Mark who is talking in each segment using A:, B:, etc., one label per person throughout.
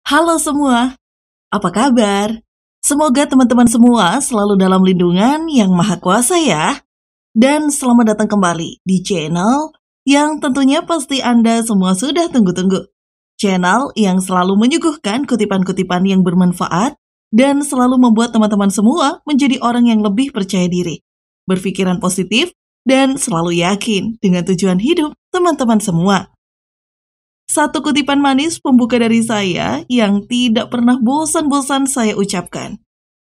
A: Halo semua, apa kabar? Semoga teman-teman semua selalu dalam lindungan yang maha kuasa ya. Dan selamat datang kembali di channel yang tentunya pasti Anda semua sudah tunggu-tunggu. Channel yang selalu menyuguhkan kutipan-kutipan yang bermanfaat dan selalu membuat teman-teman semua menjadi orang yang lebih percaya diri, berpikiran positif, dan selalu yakin dengan tujuan hidup teman-teman semua. Satu kutipan manis pembuka dari saya yang tidak pernah bosan-bosan saya ucapkan.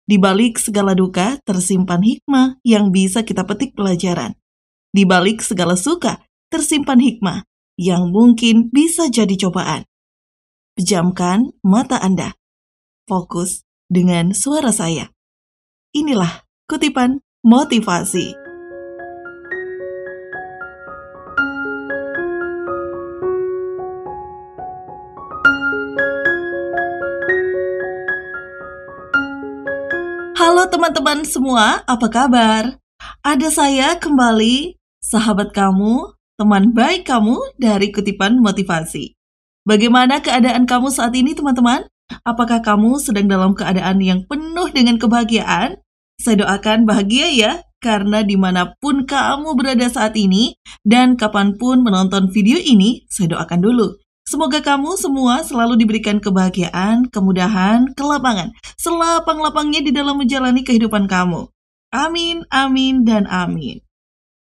A: Di balik segala duka tersimpan hikmah yang bisa kita petik pelajaran. Di balik segala suka tersimpan hikmah yang mungkin bisa jadi cobaan. Pejamkan mata Anda. Fokus dengan suara saya. Inilah kutipan motivasi. Halo teman-teman semua, apa kabar? Ada saya kembali, sahabat kamu, teman baik kamu dari kutipan motivasi. Bagaimana keadaan kamu saat ini teman-teman? Apakah kamu sedang dalam keadaan yang penuh dengan kebahagiaan? Saya doakan bahagia ya, karena dimanapun kamu berada saat ini dan kapanpun menonton video ini, saya doakan dulu. Semoga kamu semua selalu diberikan kebahagiaan, kemudahan, kelapangan, selapang-lapangnya di dalam menjalani kehidupan kamu. Amin, amin, dan amin.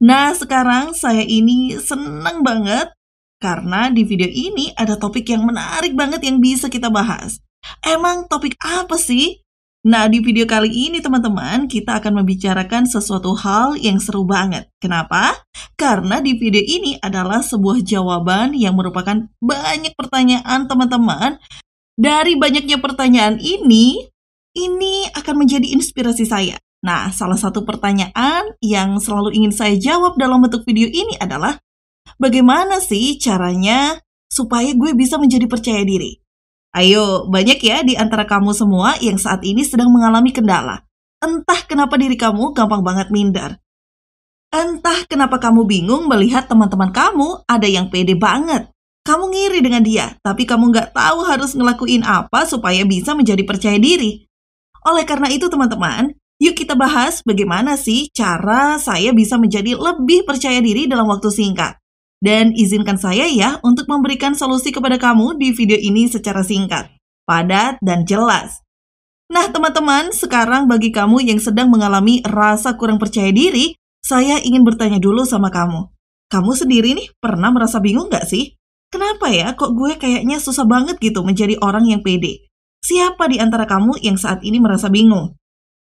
A: Nah, sekarang saya ini senang banget karena di video ini ada topik yang menarik banget yang bisa kita bahas. Emang topik apa sih? Nah, di video kali ini teman-teman, kita akan membicarakan sesuatu hal yang seru banget. Kenapa? Karena di video ini adalah sebuah jawaban yang merupakan banyak pertanyaan teman-teman. Dari banyaknya pertanyaan ini akan menjadi inspirasi saya. Nah, salah satu pertanyaan yang selalu ingin saya jawab dalam bentuk video ini adalah, bagaimana sih caranya supaya gue bisa menjadi percaya diri? Ayo, banyak ya di antara kamu semua yang saat ini sedang mengalami kendala. Entah kenapa diri kamu gampang banget minder. Entah kenapa kamu bingung melihat teman-teman kamu ada yang pede banget. Kamu ngiri dengan dia, tapi kamu nggak tahu harus ngelakuin apa supaya bisa menjadi percaya diri. Oleh karena itu teman-teman, yuk kita bahas bagaimana sih cara saya bisa menjadi lebih percaya diri dalam waktu singkat. Dan izinkan saya ya untuk memberikan solusi kepada kamu di video ini secara singkat, padat, dan jelas. Nah teman-teman, sekarang bagi kamu yang sedang mengalami rasa kurang percaya diri, saya ingin bertanya dulu sama kamu. Kamu sendiri nih pernah merasa bingung gak sih? Kenapa ya kok gue kayaknya susah banget gitu menjadi orang yang pede? Siapa di antara kamu yang saat ini merasa bingung?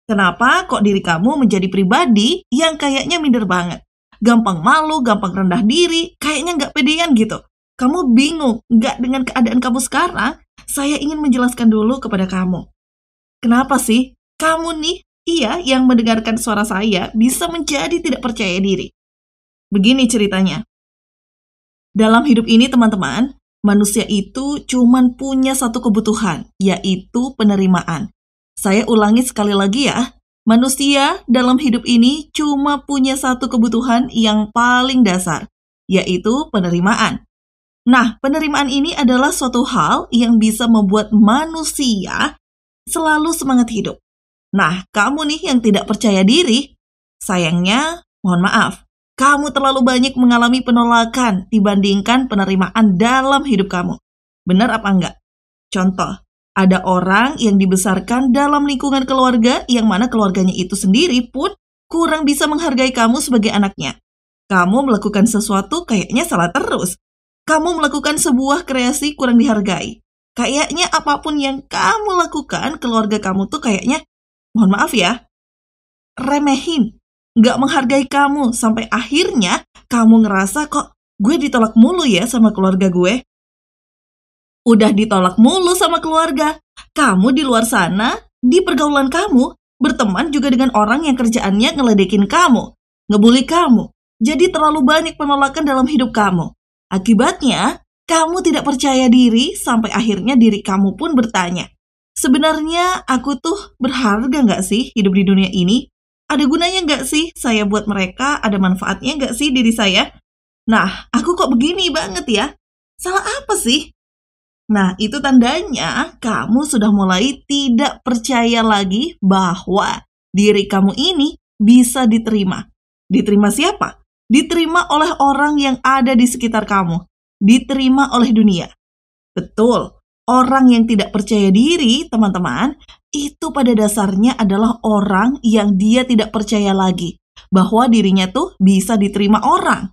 A: Kenapa kok diri kamu menjadi pribadi yang kayaknya minder banget? Gampang malu, gampang rendah diri, kayaknya nggak pedean gitu. Kamu bingung, nggak dengan keadaan kamu sekarang? Saya ingin menjelaskan dulu kepada kamu. Kenapa sih kamu nih, yang mendengarkan suara saya bisa menjadi tidak percaya diri? Begini ceritanya. Dalam hidup ini teman-teman, manusia itu cuman punya satu kebutuhan, yaitu penerimaan. Saya ulangi sekali lagi ya. Manusia dalam hidup ini cuma punya satu kebutuhan yang paling dasar, yaitu penerimaan. Nah, penerimaan ini adalah suatu hal yang bisa membuat manusia selalu semangat hidup. Nah, kamu nih yang tidak percaya diri, sayangnya, mohon maaf, kamu terlalu banyak mengalami penolakan dibandingkan penerimaan dalam hidup kamu. Benar apa enggak? Contoh. Ada orang yang dibesarkan dalam lingkungan keluarga yang mana keluarganya itu sendiri pun kurang bisa menghargai kamu sebagai anaknya. Kamu melakukan sesuatu kayaknya salah terus. Kamu melakukan sebuah kreasi kurang dihargai. Kayaknya apapun yang kamu lakukan, keluarga kamu tuh kayaknya, mohon maaf ya, remehin. Nggak menghargai kamu sampai akhirnya kamu ngerasa kok gue ditolak mulu ya sama keluarga gue. Udah ditolak mulu sama keluarga. Kamu di luar sana, di pergaulan kamu, berteman juga dengan orang yang kerjaannya ngeledekin kamu, ngebully kamu. Jadi terlalu banyak penolakan dalam hidup kamu. Akibatnya, kamu tidak percaya diri sampai akhirnya diri kamu pun bertanya, sebenarnya aku tuh berharga nggak sih hidup di dunia ini? Ada gunanya nggak sih saya buat mereka? Ada manfaatnya nggak sih diri saya? Nah, aku kok begini banget ya? Salah apa sih? Nah, itu tandanya kamu sudah mulai tidak percaya lagi bahwa diri kamu ini bisa diterima. Diterima siapa? Diterima oleh orang yang ada di sekitar kamu. Diterima oleh dunia. Betul, orang yang tidak percaya diri, teman-teman, itu pada dasarnya adalah orang yang dia tidak percaya lagi bahwa dirinya tuh bisa diterima orang.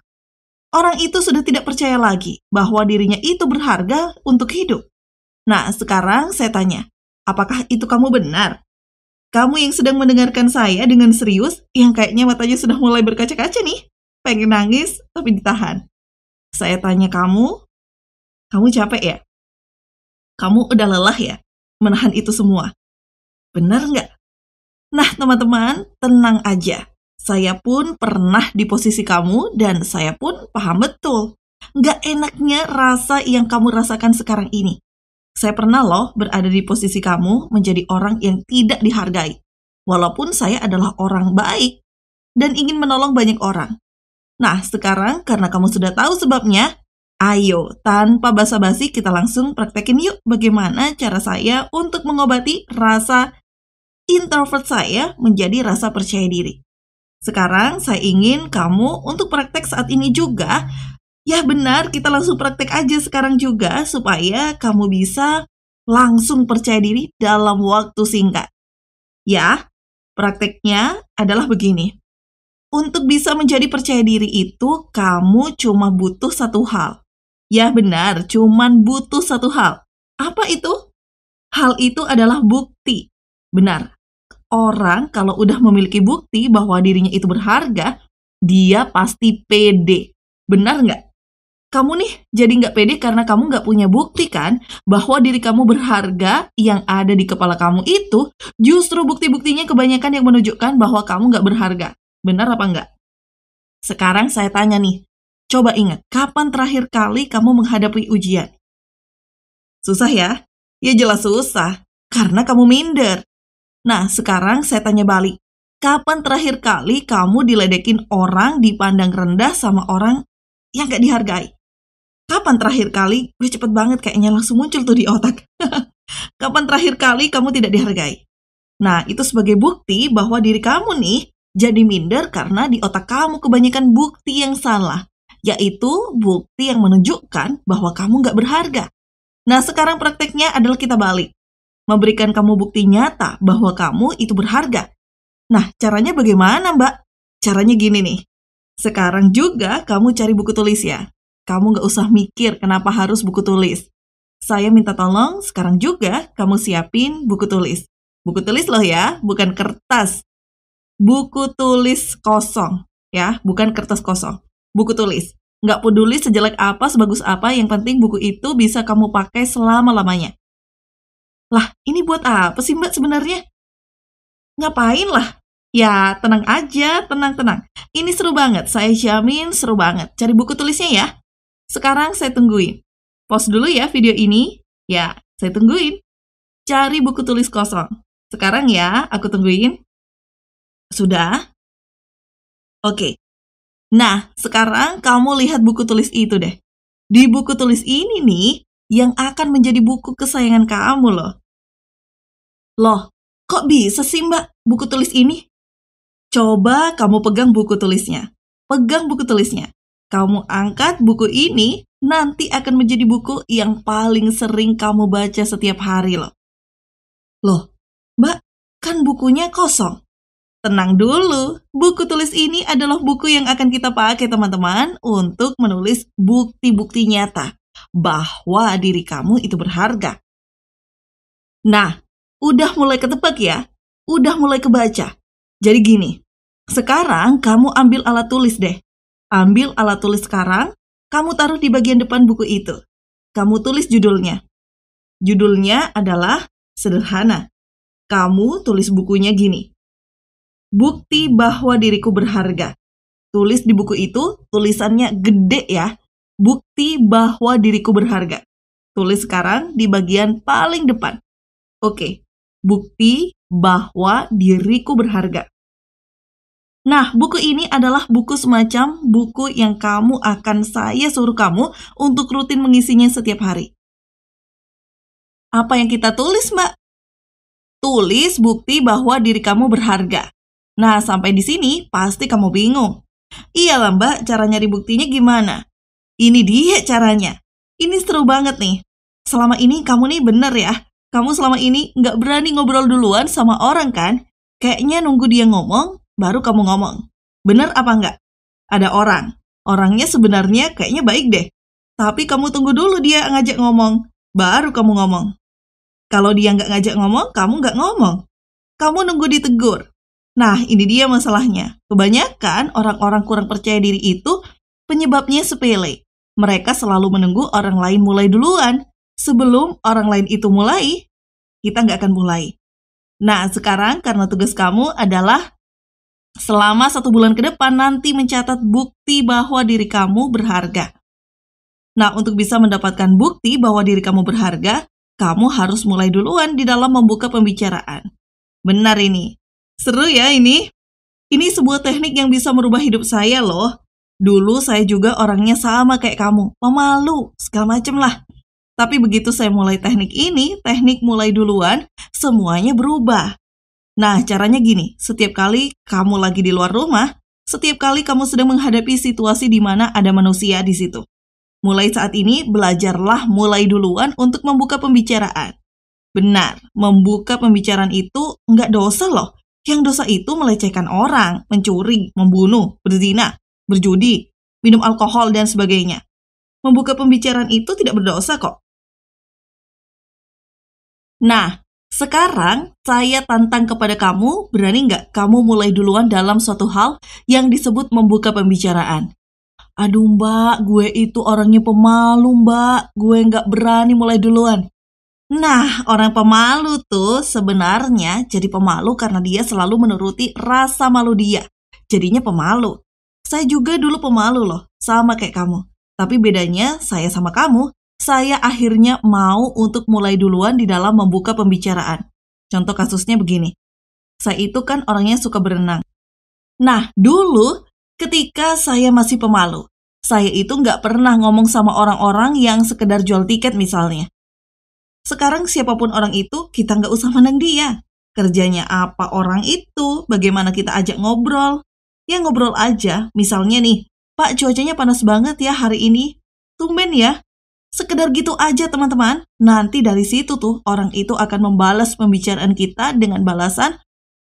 A: Orang itu sudah tidak percaya lagi bahwa dirinya itu berharga untuk hidup. Nah, sekarang saya tanya, apakah itu kamu benar? Kamu yang sedang mendengarkan saya dengan serius, yang kayaknya matanya sudah mulai berkaca-kaca nih, pengen nangis tapi ditahan. Saya tanya kamu capek ya? Kamu udah lelah ya menahan itu semua? Benar nggak? Nah, teman-teman, tenang aja. Saya pun pernah di posisi kamu dan saya pun paham betul. Nggak enaknya rasa yang kamu rasakan sekarang ini. Saya pernah loh berada di posisi kamu menjadi orang yang tidak dihargai. Walaupun saya adalah orang baik dan ingin menolong banyak orang. Nah, sekarang karena kamu sudah tahu sebabnya, ayo tanpa basa-basi kita langsung praktekin yuk bagaimana cara saya untuk mengobati rasa introvert saya menjadi rasa percaya diri. Sekarang saya ingin kamu untuk praktek saat ini juga. Ya benar, kita langsung praktek aja sekarang juga supaya kamu bisa langsung percaya diri dalam waktu singkat. Ya, prakteknya adalah begini. Untuk bisa menjadi percaya diri itu, kamu cuma butuh satu hal. Ya benar, cuman butuh satu hal. Apa itu? Hal itu adalah bukti. Benar. Orang kalau udah memiliki bukti bahwa dirinya itu berharga, dia pasti pede. Benar nggak? Kamu nih jadi nggak pede karena kamu nggak punya bukti kan bahwa diri kamu berharga. Yang ada di kepala kamu itu justru bukti-buktinya kebanyakan yang menunjukkan bahwa kamu nggak berharga. Benar apa nggak? Sekarang saya tanya nih, coba ingat, kapan terakhir kali kamu menghadapi ujian? Susah ya? Ya jelas susah, karena kamu minder. Nah, sekarang saya tanya balik. Kapan terakhir kali kamu diledekin orang, dipandang rendah sama orang yang gak dihargai? Kapan terakhir kali? Gue cepet banget kayaknya langsung muncul tuh di otak. Kapan terakhir kali kamu tidak dihargai? Nah, itu sebagai bukti bahwa diri kamu nih jadi minder karena di otak kamu kebanyakan bukti yang salah. Yaitu bukti yang menunjukkan bahwa kamu gak berharga. Nah, sekarang prakteknya adalah kita balik. Memberikan kamu bukti nyata bahwa kamu itu berharga. Nah, caranya bagaimana, Mbak? Caranya gini nih. Sekarang juga kamu cari buku tulis ya. Kamu gak usah mikir kenapa harus buku tulis. Saya minta tolong sekarang juga kamu siapin buku tulis. Buku tulis loh ya, bukan kertas. Buku tulis kosong, ya, bukan kertas kosong. Buku tulis. Gak peduli sejelek apa, sebagus apa, yang penting buku itu bisa kamu pakai selama-lamanya. Lah, ini buat apa sih Mbak sebenarnya? Ngapain lah? Ya, tenang aja, tenang. Ini seru banget, saya jamin seru banget. Cari buku tulisnya ya. Sekarang saya tungguin. Pause dulu ya video ini. Ya, saya tungguin. Cari buku tulis kosong. Sekarang ya, aku tungguin. Sudah? Oke. Nah, sekarang kamu lihat buku tulis itu deh. Di buku tulis ini nih, yang akan menjadi buku kesayangan kamu loh. Loh, kok bisa sih Mbak buku tulis ini? Coba kamu pegang buku tulisnya. Pegang buku tulisnya. Kamu angkat buku ini, nanti akan menjadi buku yang paling sering kamu baca setiap hari loh. Loh, Mbak, kan bukunya kosong. Tenang dulu, buku tulis ini adalah buku yang akan kita pakai teman-teman untuk menulis bukti-bukti nyata bahwa diri kamu itu berharga. Nah, udah mulai ketebak ya? Udah mulai kebaca. Jadi gini, sekarang kamu ambil alat tulis deh. Ambil alat tulis sekarang, kamu taruh di bagian depan buku itu. Kamu tulis judulnya. Judulnya adalah sederhana. Kamu tulis bukunya gini. Bukti bahwa diriku berharga. Tulis di buku itu, tulisannya gede ya. Bukti bahwa diriku berharga. Tulis sekarang di bagian paling depan. Oke, bukti bahwa diriku berharga. Nah, buku ini adalah buku semacam buku yang saya suruh kamu untuk rutin mengisinya setiap hari. Apa yang kita tulis, Mbak? Tulis bukti bahwa diri kamu berharga. Nah, sampai di sini pasti kamu bingung. Iyalah Mbak, cara nyari buktinya gimana? Ini dia caranya. Ini seru banget nih. Selama ini kamu nih bener ya. Kamu selama ini nggak berani ngobrol duluan sama orang kan? Kayaknya nunggu dia ngomong, baru kamu ngomong. Bener apa nggak? Ada orang. Orangnya sebenarnya kayaknya baik deh. Tapi kamu tunggu dulu dia ngajak ngomong, baru kamu ngomong. Kalau dia nggak ngajak ngomong, kamu nggak ngomong. Kamu nunggu ditegur. Nah, ini dia masalahnya. Kebanyakan orang-orang kurang percaya diri itu penyebabnya sepele. Mereka selalu menunggu orang lain mulai duluan. Sebelum orang lain itu mulai, kita nggak akan mulai. Nah, sekarang karena tugas kamu adalah selama 1 bulan ke depan nanti mencatat bukti bahwa diri kamu berharga. Nah, untuk bisa mendapatkan bukti bahwa diri kamu berharga, kamu harus mulai duluan di dalam membuka pembicaraan. Benar ini. Seru ya ini. Ini sebuah teknik yang bisa merubah hidup saya loh. Dulu saya juga orangnya sama kayak kamu, pemalu, segala macem lah. Tapi begitu saya mulai teknik ini, teknik mulai duluan, semuanya berubah. Nah, caranya gini, setiap kali kamu lagi di luar rumah, setiap kali kamu sedang menghadapi situasi di mana ada manusia di situ. Mulai saat ini, belajarlah mulai duluan untuk membuka pembicaraan. Benar, membuka pembicaraan itu nggak dosa loh. Yang dosa itu melecehkan orang, mencuri, membunuh, berzina, berjudi, minum alkohol, dan sebagainya. Membuka pembicaraan itu tidak berdosa kok. Nah, sekarang saya tantang kepada kamu, berani nggak kamu mulai duluan dalam suatu hal yang disebut membuka pembicaraan? Aduh Mbak, gue itu orangnya pemalu Mbak, gue nggak berani mulai duluan. Nah, orang pemalu tuh sebenarnya jadi pemalu karena dia selalu menuruti rasa malu dia. Jadinya pemalu. Saya juga dulu pemalu loh, sama kayak kamu. Tapi bedanya saya sama kamu, saya akhirnya mau untuk mulai duluan di dalam membuka pembicaraan. Contoh kasusnya begini. Saya itu kan orangnya suka berenang. Nah, dulu ketika saya masih pemalu, saya itu nggak pernah ngomong sama orang-orang yang sekedar jual tiket misalnya. Sekarang siapapun orang itu, kita nggak usah mandang dia. Kerjanya apa orang itu, bagaimana kita ajak ngobrol. Ya ngobrol aja, misalnya nih, Pak cuacanya panas banget ya hari ini. Tumben ya. Sekedar gitu aja teman-teman. Nanti dari situ tuh, orang itu akan membalas pembicaraan kita dengan balasan.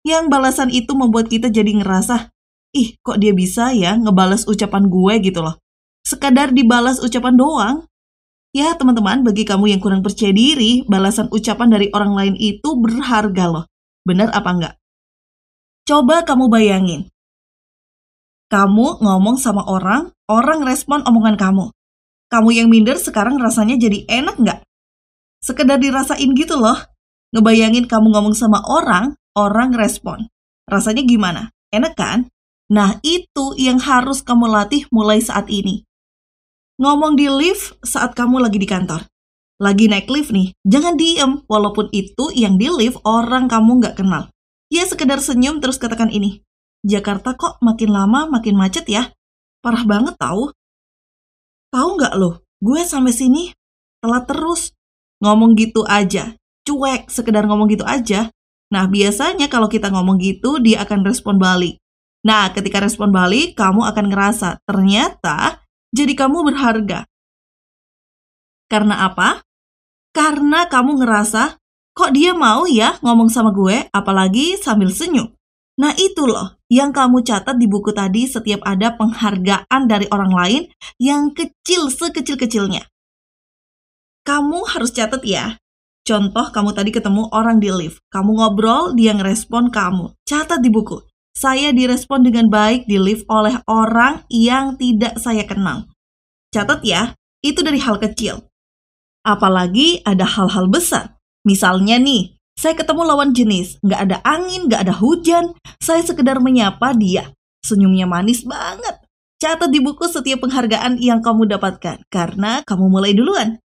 A: Yang balasan itu membuat kita jadi ngerasa, ih kok dia bisa ya ngebalas ucapan gue gitu loh. Sekadar dibalas ucapan doang. Ya teman-teman, bagi kamu yang kurang percaya diri, balasan ucapan dari orang lain itu berharga loh. Benar apa enggak? Coba kamu bayangin. Kamu ngomong sama orang, orang respon omongan kamu. Kamu yang minder sekarang rasanya jadi enak enggak? Sekedar dirasain gitu loh. Ngebayangin kamu ngomong sama orang, orang respon. Rasanya gimana? Enak kan? Nah itu yang harus kamu latih mulai saat ini. Ngomong di lift saat kamu lagi di kantor. Lagi naik lift nih, jangan diem. Walaupun itu yang di lift orang kamu nggak kenal. Ya sekedar senyum terus katakan ini. Jakarta kok makin lama makin macet ya. Parah banget tahu. Tahu nggak loh, gue sampai sini telat terus. Ngomong gitu aja. Cuek, sekedar ngomong gitu aja. Nah biasanya kalau kita ngomong gitu, dia akan respon balik. Nah ketika respon balik, kamu akan ngerasa ternyata jadi kamu berharga. Karena apa? Karena kamu ngerasa, kok dia mau ya ngomong sama gue, apalagi sambil senyum. Nah itu loh, yang kamu catat di buku tadi setiap ada penghargaan dari orang lain yang kecil sekecil-kecilnya. Kamu harus catat ya. Contoh kamu tadi ketemu orang di lift. Kamu ngobrol, dia ngerespon kamu. Catat di buku. Saya direspon dengan baik di lift oleh orang yang tidak saya kenal. Catat ya, itu dari hal kecil. Apalagi ada hal-hal besar. Misalnya nih, saya ketemu lawan jenis. Nggak ada angin, nggak ada hujan. Saya sekedar menyapa dia. Senyumnya manis banget. Catat di buku setiap penghargaan yang kamu dapatkan. Karena kamu mulai duluan.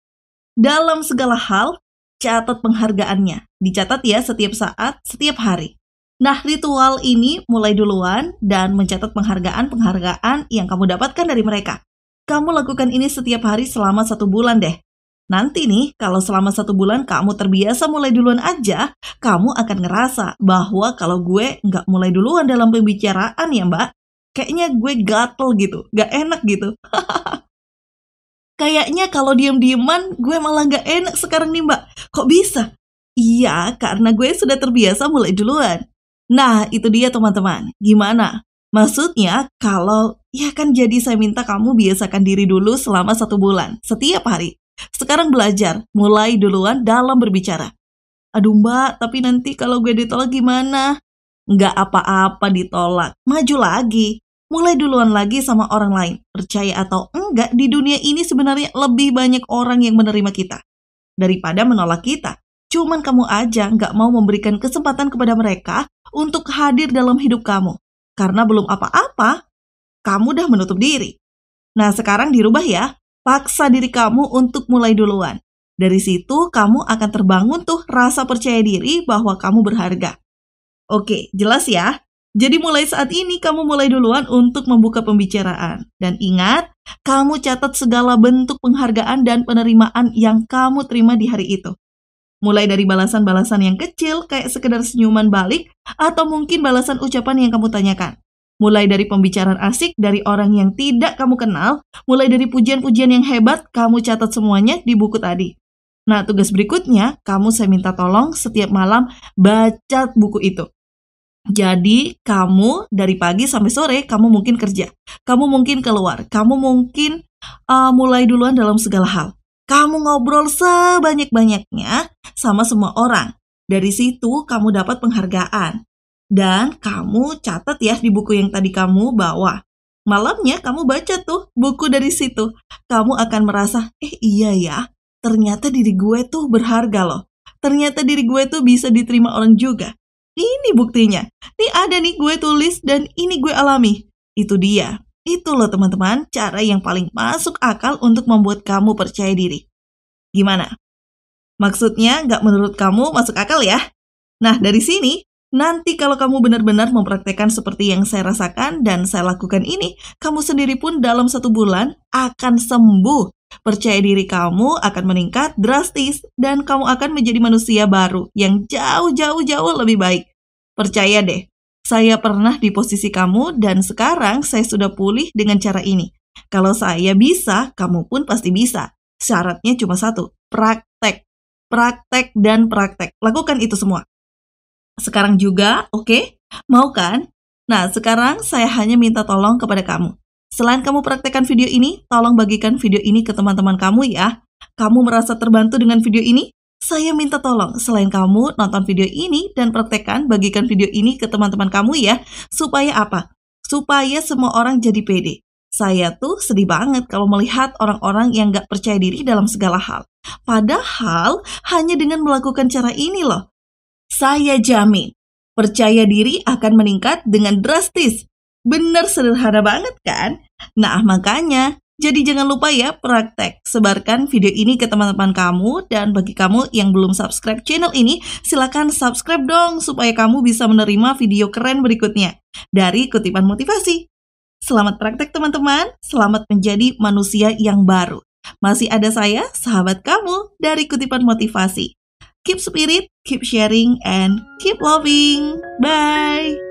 A: Dalam segala hal, catat penghargaannya. Dicatat ya setiap saat, setiap hari. Nah, ritual ini mulai duluan dan mencatat penghargaan-penghargaan yang kamu dapatkan dari mereka. Kamu lakukan ini setiap hari selama 1 bulan deh. Nanti nih, kalau selama 1 bulan kamu terbiasa mulai duluan aja, kamu akan ngerasa bahwa kalau gue nggak mulai duluan dalam pembicaraan ya mbak, kayaknya gue gatel gitu, nggak enak gitu. Kayaknya kalau diam-diaman gue malah nggak enak sekarang nih mbak. Kok bisa? Iya, karena gue sudah terbiasa mulai duluan. Nah, itu dia teman-teman. Gimana? Maksudnya kalau ya kan jadi saya minta kamu biasakan diri dulu selama 1 bulan, setiap hari. Sekarang belajar, mulai duluan dalam berbicara. Aduh mbak, tapi nanti kalau gue ditolak gimana? Nggak apa-apa ditolak, maju lagi. Mulai duluan lagi sama orang lain. Percaya atau enggak, di dunia ini sebenarnya lebih banyak orang yang menerima kita daripada menolak kita. Cuman kamu aja nggak mau memberikan kesempatan kepada mereka untuk hadir dalam hidup kamu. Karena belum apa-apa, kamu udah menutup diri. Nah sekarang dirubah ya, paksa diri kamu untuk mulai duluan. Dari situ kamu akan terbangun tuh rasa percaya diri bahwa kamu berharga. Oke, jelas ya? Jadi mulai saat ini kamu mulai duluan untuk membuka pembicaraan. Dan ingat, kamu catat segala bentuk penghargaan dan penerimaan yang kamu terima di hari itu. Mulai dari balasan-balasan yang kecil kayak sekedar senyuman balik atau mungkin balasan ucapan yang kamu tanyakan. Mulai dari pembicaraan asik dari orang yang tidak kamu kenal, mulai dari pujian-pujian yang hebat, kamu catat semuanya di buku tadi. Nah, tugas berikutnya, saya minta tolong setiap malam baca buku itu. Jadi, kamu dari pagi sampai sore, kamu mungkin kerja, kamu mungkin keluar, kamu mungkin mulai duluan dalam segala hal. Kamu ngobrol sebanyak-banyaknya sama semua orang. Dari situ, kamu dapat penghargaan. Dan kamu catat ya di buku yang tadi kamu bawa. Malamnya kamu baca tuh buku dari situ. Kamu akan merasa, iya ya, ternyata diri gue tuh berharga loh. Ternyata diri gue tuh bisa diterima orang juga. Ini buktinya. Ini ada nih gue tulis dan ini gue alami. Itu dia. Itu loh teman-teman, cara yang paling masuk akal untuk membuat kamu percaya diri. Gimana? Maksudnya nggak menurut kamu masuk akal ya? Nah dari sini, nanti kalau kamu benar-benar mempraktekkan seperti yang saya rasakan dan saya lakukan ini, kamu sendiri pun dalam 1 bulan akan sembuh. Percaya diri kamu akan meningkat drastis dan kamu akan menjadi manusia baru yang jauh lebih baik. Percaya deh, saya pernah di posisi kamu dan sekarang saya sudah pulih dengan cara ini. Kalau saya bisa, kamu pun pasti bisa. Syaratnya cuma satu, praktek. Praktek dan praktek. Lakukan itu semua. Sekarang juga, oke? Mau kan? Nah, sekarang saya hanya minta tolong kepada kamu. Selain kamu praktekkan video ini, tolong bagikan video ini ke teman-teman kamu ya. Kamu merasa terbantu dengan video ini? Saya minta tolong, selain kamu nonton video ini dan praktekkan, bagikan video ini ke teman-teman kamu ya. Supaya apa? Supaya semua orang jadi pede. Saya tuh sedih banget kalau melihat orang-orang yang gak percaya diri dalam segala hal. Padahal, hanya dengan melakukan cara ini loh. Saya jamin, percaya diri akan meningkat dengan drastis. Bener sederhana banget kan? Nah makanya, jadi jangan lupa ya praktek. Sebarkan video ini ke teman-teman kamu. Dan bagi kamu yang belum subscribe channel ini, silakan subscribe dong supaya kamu bisa menerima video keren berikutnya dari Kutipan Motivasi. Selamat praktek teman-teman, selamat menjadi manusia yang baru. Masih ada saya, sahabat kamu dari Kutipan Motivasi. Keep spirit, keep sharing, and keep loving. Bye!